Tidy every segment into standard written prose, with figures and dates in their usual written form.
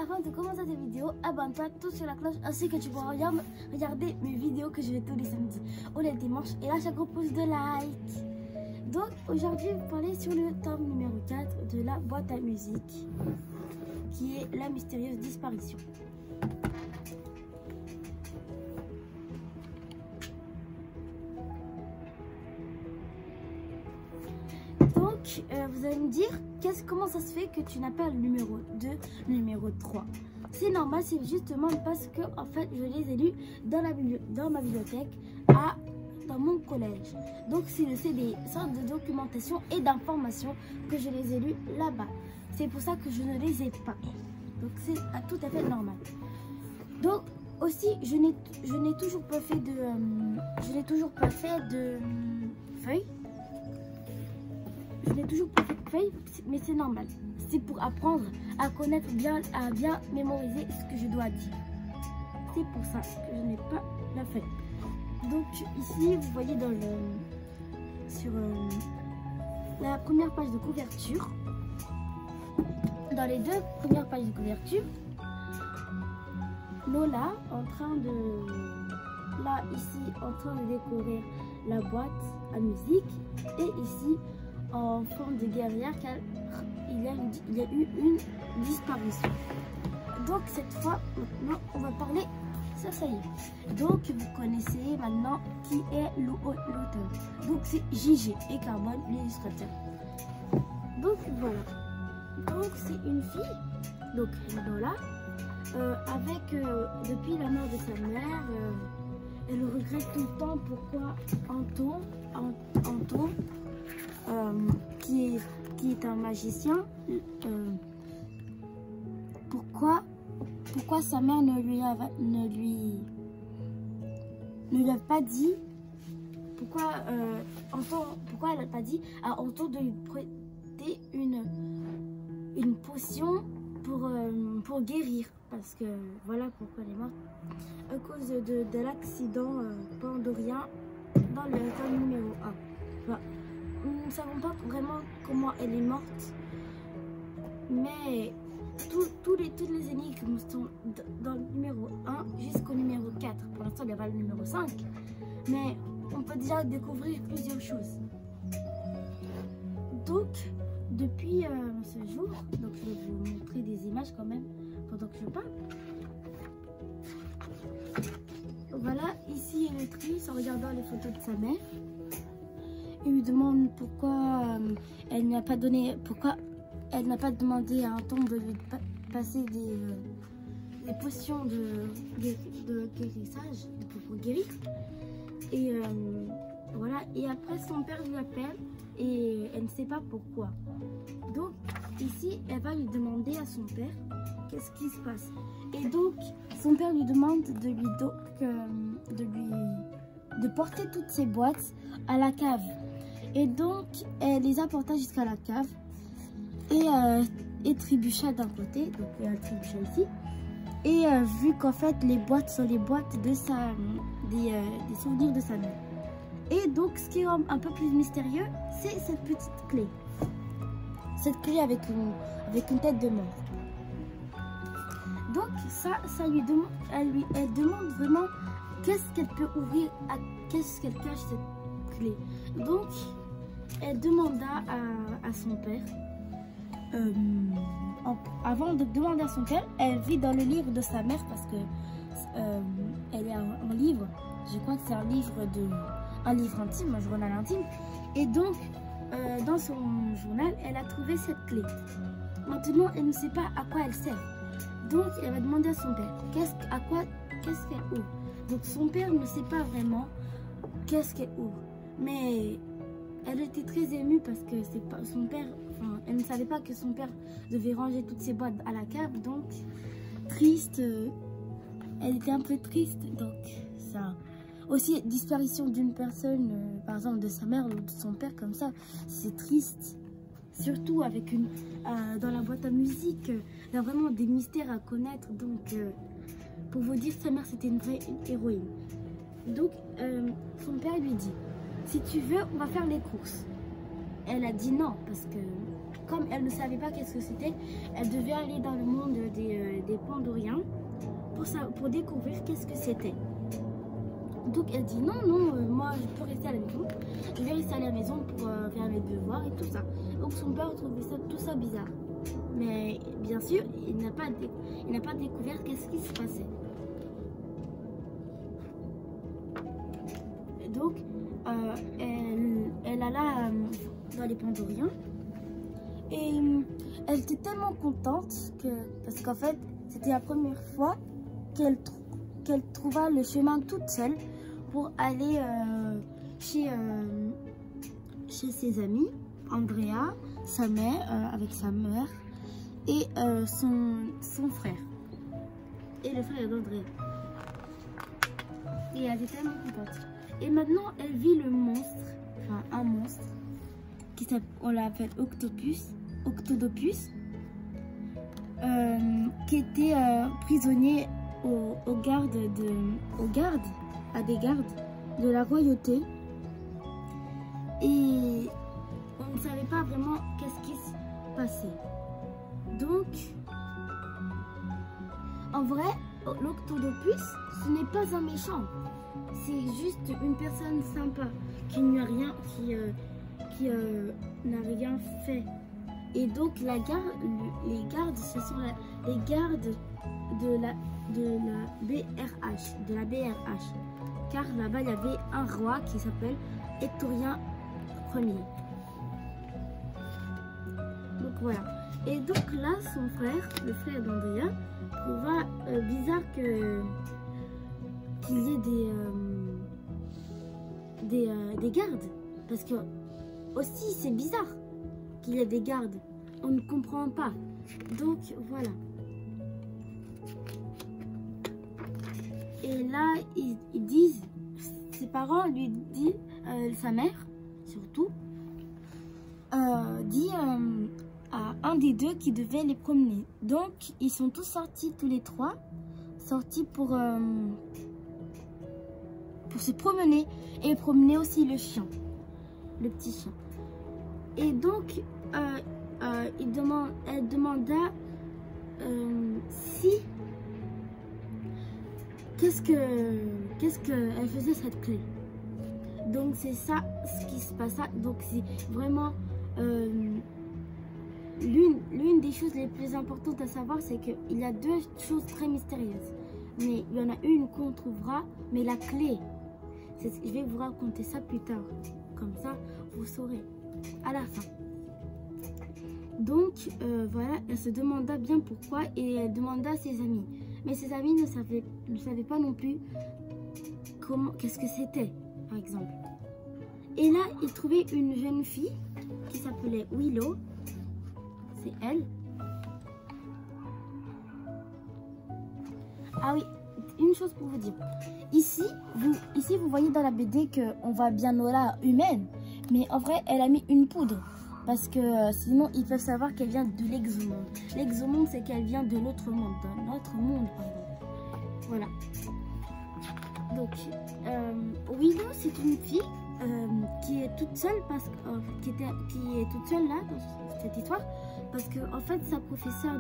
avant de commencer cette vidéo, abonne-toi tout sur la cloche ainsi que tu pourras regarder mes vidéos que je fais tous les samedis ou les dimanches et lâche un gros pouce de like. Donc aujourd'hui, je vais parler sur le tome numéro 4 de la boîte à musique qui est la mystérieuse disparition. Donc, vous allez me dire, comment ça se fait que tu n'as pas le numéro 2, le numéro 3? C'est normal, c'est justement parce que en fait, je les ai lus dans ma bibliothèque, dans mon collège. Donc, c'est des sortes de documentation et d'informations que je les ai lus là-bas. C'est pour ça que je ne les ai pas. Donc, c'est tout à fait normal. Donc, aussi, je n'ai toujours pas fait de feuilles. Je n'ai toujours pas fait de feuilles, mais c'est normal. C'est pour apprendre à connaître bien, à bien mémoriser ce que je dois dire. C'est pour ça que je n'ai pas la feuille. Donc ici, vous voyez sur la première page de couverture, dans les deux premières pages de couverture, Lola en train de décorer la boîte à musique, et ici en forme de guerrière car il y a eu une disparition. Donc cette fois, maintenant, on va parler, ça y est. Donc vous connaissez maintenant qui est l'auteur. Donc c'est JG et Carbone, l'illustrateur. Donc voilà. Donc c'est une fille, donc Lola, depuis la mort de sa mère, elle regrette tout le temps pourquoi Anto, qui est un magicien, pourquoi sa mère ne lui a pas dit, pourquoi elle n'a pas dit à Anto de lui prêter une potion pour guérir, parce que voilà pourquoi elle est morte, à cause de l'accident pandorien dans le tome numéro 1. Enfin, nous ne savons pas vraiment comment elle est morte, mais toutes les énigmes sont dans le numéro 1 jusqu'au numéro 4. Pour l'instant, il n'y a pas le numéro 5, mais on peut déjà découvrir plusieurs choses. Donc, depuis ce jour, donc je vais vous montrer des images quand même pendant que je parle. Voilà, ici elle est triste en regardant les photos de sa mère. Il lui demande pourquoi elle n'a pas demandé à Anton de lui passer des potions de guérissage pour guérir. Et voilà, et après son père lui appelle et elle ne sait pas pourquoi. Donc ici elle va lui demander à son père qu'est-ce qui se passe. Et donc son père lui demande de porter toutes ses boîtes à la cave. Et donc elle les apporta jusqu'à la cave et trébucha d'un côté, donc elle trébucha ici. Et vu qu'en fait les boîtes sont les boîtes de des souvenirs de sa mère. Et donc ce qui est un peu plus mystérieux, c'est cette petite clé. Cette clé avec une tête de mort. Donc ça lui demande, elle demande vraiment qu'est-ce qu'elle peut ouvrir, qu'est-ce qu'elle cache cette clé. Donc elle demanda à son père, avant de demander à son père, elle vit dans le livre de sa mère parce que elle est un livre, je crois que c'est un livre intime, un journal intime. Et donc dans son journal, elle a trouvé cette clé. Maintenant, elle ne sait pas à quoi elle sert. Donc, elle va demander à son père qu'est-ce qu'elle ouvre. Donc, son père ne sait pas vraiment qu'est-ce qu'elle ouvre. Mais elle était très émue parce que son père, elle ne savait pas que son père devait ranger toutes ses boîtes à la cave. Donc, triste, elle était un peu triste. Donc, ça. Aussi, disparition d'une personne, par exemple de sa mère ou de son père, comme ça, c'est triste. Surtout avec dans la boîte à musique, il y a vraiment des mystères à connaître. Donc, pour vous dire, sa mère, c'était une vraie héroïne. Donc, son père lui dit, si tu veux, on va faire les courses. Elle a dit non, parce que comme elle ne savait pas qu'est-ce que c'était, elle devait aller dans le monde des Pandoriens pour découvrir qu'est-ce que c'était. Donc elle dit non, moi je peux rester à la maison, je vais rester à la maison pour faire mes devoirs et tout ça. Donc son père trouvait tout ça bizarre. Mais bien sûr, il n'a pas découvert qu'est-ce qui se passait. Donc elle alla dans les Pandoriens et elle était tellement contente parce qu'en fait c'était la première fois qu'elle trouva le chemin toute seule pour aller chez ses amis, Andrea, sa mère, avec sa mère et son frère et le frère d'Andrea. Et elle était tellement contente. Et maintenant elle vit le monstre, enfin un monstre on l'appelle Octodopus, qui était prisonnier à des gardes de la royauté, et on ne savait pas vraiment qu'est-ce qui se passait. Donc en vrai, l'Octodopus, ce n'est pas un méchant, c'est juste une personne sympa qui n'a rien n'a rien fait. Et donc les gardes, ce sont les gardes de la BRH, car là-bas il y avait un roi qui s'appelle Hectorien Ier. Donc voilà. Et donc là, son frère, le frère d'Andrea, trouva bizarre qu'il y ait des gardes, parce que aussi c'est bizarre qu'il y ait des gardes, on ne comprend pas. Donc voilà. Et là ils disent, ses parents lui disent, sa mère surtout dit à un des deux qui devait les promener. Donc ils sont tous sortis, tous les trois sortis pour se promener et promener aussi le chien, le petit chien. Et donc elle demanda si qu'est-ce qu'elle faisait cette clé. Donc c'est ça ce qui se passa. Donc c'est vraiment l'une des choses les plus importantes à savoir, c'est qu'il y a deux choses très mystérieuses, mais il y en a une qu'on trouvera, mais la clé, je vais vous raconter ça plus tard, comme ça vous saurez à la fin. Donc voilà, elle se demanda bien pourquoi et elle demanda à ses amis, mais ses amis ne savaient pas non plus qu'est-ce que c'était, par exemple. Et là ils trouvaient une jeune fille qui s'appelait Willow, c'est elle. Ah oui, une chose pour vous dire, ici vous voyez dans la BD qu'on voit bien Nola humaine, mais en vrai elle a mis une poudre, parce que sinon ils peuvent savoir qu'elle vient de l'exomonde. L'exomonde, c'est qu'elle vient de l'autre monde, d'un autre monde par exemple. Voilà. Donc Willow, c'est une fille qui est toute seule qui est toute seule là dans cette histoire, parce que en fait sa professeure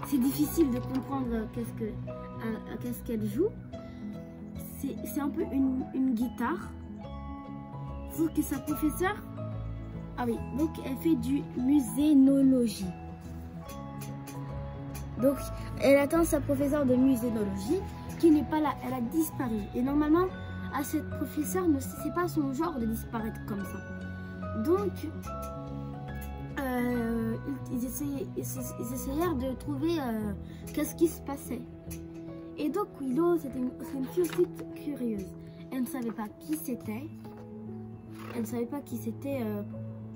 c'est difficile de comprendre qu'est-ce qu'elle joue. C'est un peu une guitare, sauf que sa professeure, ah oui, donc elle fait du musénologie. Donc elle attend sa professeure de muséologie qui n'est pas là, elle a disparu. Et normalement, à cette professeure, c'est pas son genre de disparaître comme ça. Donc ils essayèrent de trouver qu'est-ce qui se passait. Et donc Willow, c'est une fille aussi curieuse. Elle ne savait pas qui c'était. Elle ne savait pas qui c'était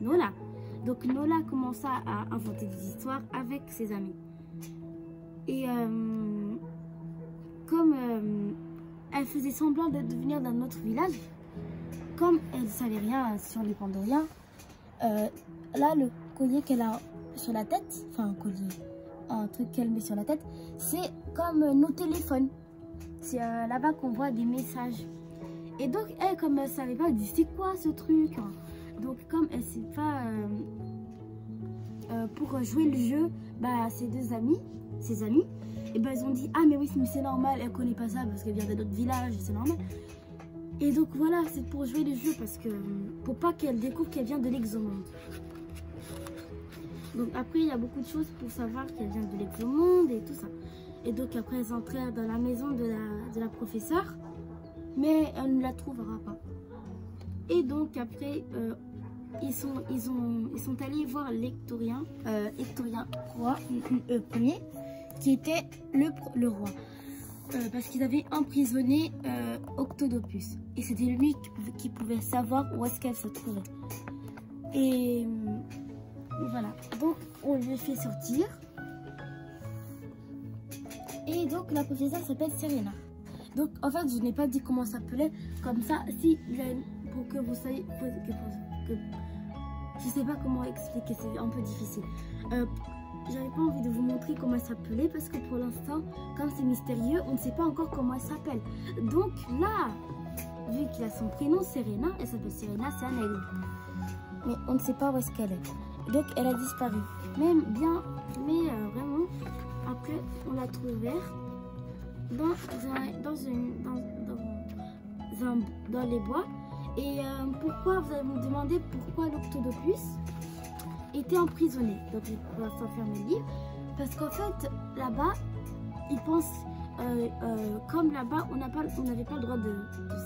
Nola. Donc Nola commença à inventer des histoires avec ses amis. Et comme elle faisait semblant de venir d'un autre village, comme elle ne savait rien sur les Pandoriens, là le collier qu'elle a sur la tête, enfin un collier, un truc qu'elle met sur la tête, c'est comme nos téléphones. C'est là-bas qu'on voit des messages. Et donc, elle, comme elle savait pas, elle dit c'est quoi ce truc? Donc, comme elle sait pas pour jouer le jeu, bah, ses amis, et ben ils ont dit ah mais oui mais c'est normal, elle connaît pas ça parce qu'elle vient d'un autre village, c'est normal. Et donc voilà, c'est pour jouer le jeu parce que pour pas qu'elle découvre qu'elle vient de l'exomonde. Donc après il y a beaucoup de choses pour savoir qu'elle vient de l'exomonde et tout ça. Et donc après elles entrèrent dans la maison de la professeure, mais elle ne la trouvera pas. Et donc après ils sont allés voir l'Hectorien roi premier, qui était le roi. Parce qu'ils avaient emprisonné Octodopus. Et c'était lui qui pouvait savoir où est-ce qu'elle se trouvait. Et voilà. Donc on lui fait sortir. Et donc la professeure s'appelle Serena. Donc en fait je n'ai pas dit comment ça s'appelait. Comme ça, si pour que vous sachiez que je sais pas comment expliquer, c'est un peu difficile. J'avais pas envie de vous montrer comment elle s'appelait parce que pour l'instant, comme c'est mystérieux, on ne sait pas encore comment elle s'appelle. Donc là, vu qu'il a son prénom Serena, elle s'appelle Serena, c'est un aigle. Mais on ne sait pas où est-ce qu'elle est. Donc elle a disparu. Mais vraiment, après on l'a trouvée dans les bois. Et pourquoi, vous allez me demander pourquoi l'Octodopus était emprisonné. Donc je vais s'enfermer le livre. Parce qu'en fait, là-bas, ils pensent, comme là-bas, on n'avait pas le droit de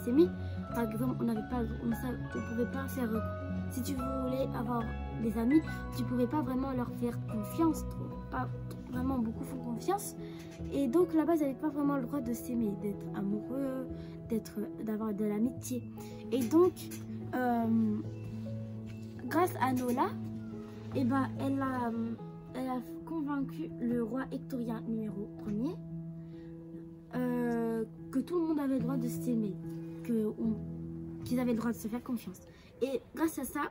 s'aimer. Par exemple, on pouvait pas faire, si tu voulais avoir des amis, tu pouvais pas vraiment leur faire confiance, pas vraiment beaucoup font confiance. Et donc là-bas, ils n'avaient pas vraiment le droit de s'aimer, d'être amoureux, d'avoir de l'amitié. Et donc, grâce à Nola, et ben, elle a convaincu le roi Hectorien numéro 1er que tout le monde avait le droit de s'aimer, qu'ils avaient le droit de se faire confiance. Et grâce à ça,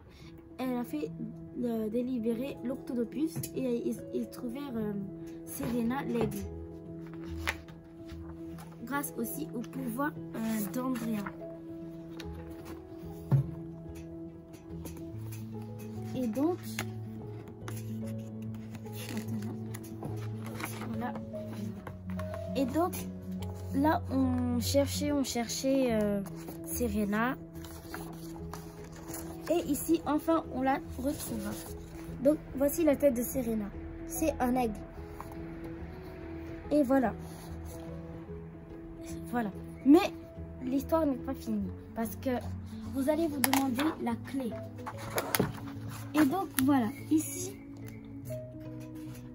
elle a fait délibérer l'Octodopus et ils trouvèrent Serena l'aigle. Grâce aussi au pouvoir d'Andrea. Et donc, voilà. Et donc, là, on cherchait Serena. Et ici, enfin, on la retrouva. Donc, voici la tête de Serena. C'est un aigle. Et voilà. Voilà. Mais l'histoire n'est pas finie. Parce que vous allez vous demander la clé. Et donc, voilà. Ici,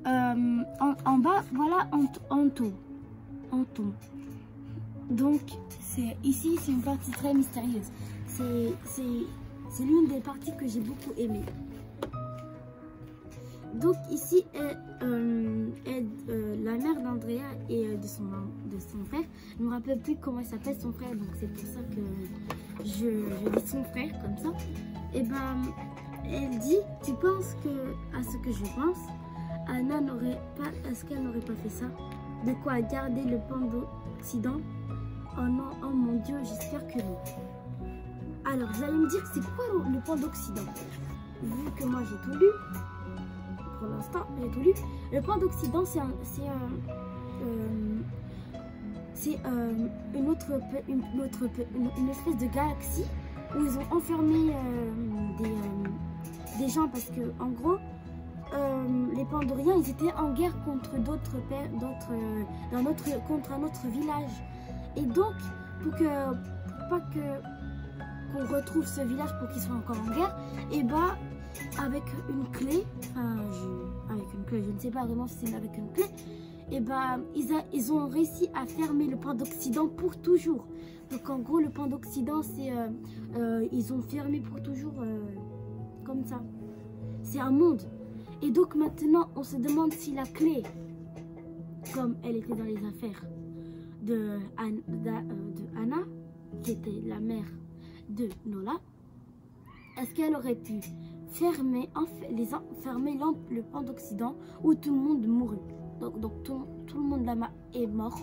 en bas, voilà Anton. Donc, ici, c'est une partie très mystérieuse. C'est l'une des parties que j'ai beaucoup aimées. Donc ici est la mère d'Andrea et de son frère. Je ne me rappelle plus comment il s'appelle son frère, donc c'est pour ça que je dis son frère comme ça. Et ben, elle dit, tu penses à ce que je pense, Anna est-ce qu'elle n'aurait pas fait ça? De quoi garder le Pan-d'Occident? Oh non, oh mon Dieu, j'espère que non. Alors, vous allez me dire, c'est quoi le Pan-d'Occident? Vu que moi j'ai tout lu, pour l'instant j'ai tout lu. Le Pan-d'Occident, c'est une espèce de galaxie où ils ont enfermé des gens parce que, en gros, les Pandoriens, ils étaient en guerre contre contre un autre village. Et donc, pour pas qu'on retrouve ce village pour qu'ils soient encore en guerre, et bah avec une clé, je ne sais pas vraiment si c'est avec une clé, et bah ils ont réussi à fermer le Pan d'Occident pour toujours. Donc en gros le Pan d'Occident c'est ils ont fermé pour toujours comme ça. C'est un monde. Et donc maintenant on se demande si la clé, comme elle était dans les affaires de Anna, qui était la mère de Nola, est-ce qu'elle aurait pu fermer le Pan d'Occident où tout le monde mourut. Donc tout le monde là-bas est mort,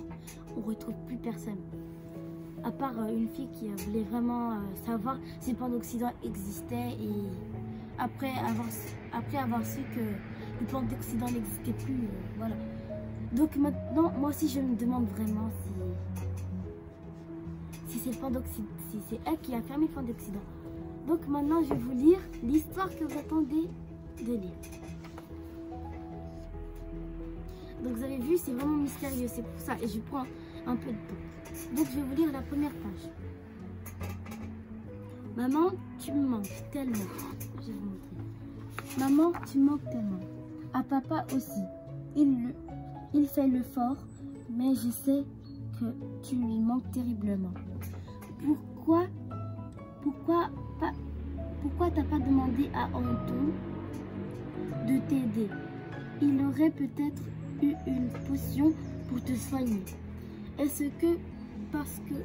on ne retrouve plus personne. à part une fille qui voulait vraiment savoir si le plan d'Occident existait, et après avoir su que le plan d'Occident n'existait plus, voilà. Donc maintenant, moi aussi je me demande vraiment si c'est le plan d'Occident, si c'est elle qui a fermé le plan d'Occident. Donc maintenant je vais vous lire l'histoire que vous attendez de lire. Donc vous avez vu, c'est vraiment mystérieux, c'est pour ça, et je prends un peu de temps. Donc je vais vous lire la première page. Maman, tu me manques tellement. Je vais vous montrer. Maman, tu me manques tellement. À papa aussi. Il fait le fort, mais je sais que tu lui manques terriblement. Pourquoi t'as pas demandé à Anton de t'aider? Il aurait peut-être eu une potion pour te soigner. Est-ce que parce que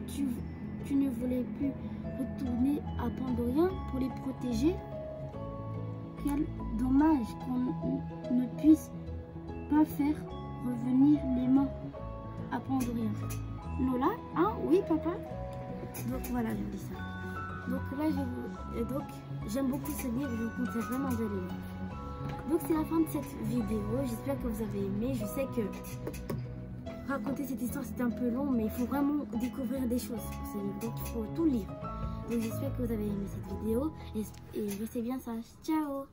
tu ne voulais plus retourner à Pandorien pour les protéger? Quel dommage qu'on ne puisse pas faire revenir les morts à Pandorien. Lola? Ah oui papa? Donc voilà, je dis ça. Donc là, j'aime beaucoup ce livre, je vous conseille vraiment de le lire. Donc c'est la fin de cette vidéo, j'espère que vous avez aimé. Je sais que raconter cette histoire c'était un peu long, mais il faut vraiment découvrir des choses pour ce livre, donc il faut tout lire. Donc j'espère que vous avez aimé cette vidéo et restez bien sages. Ciao!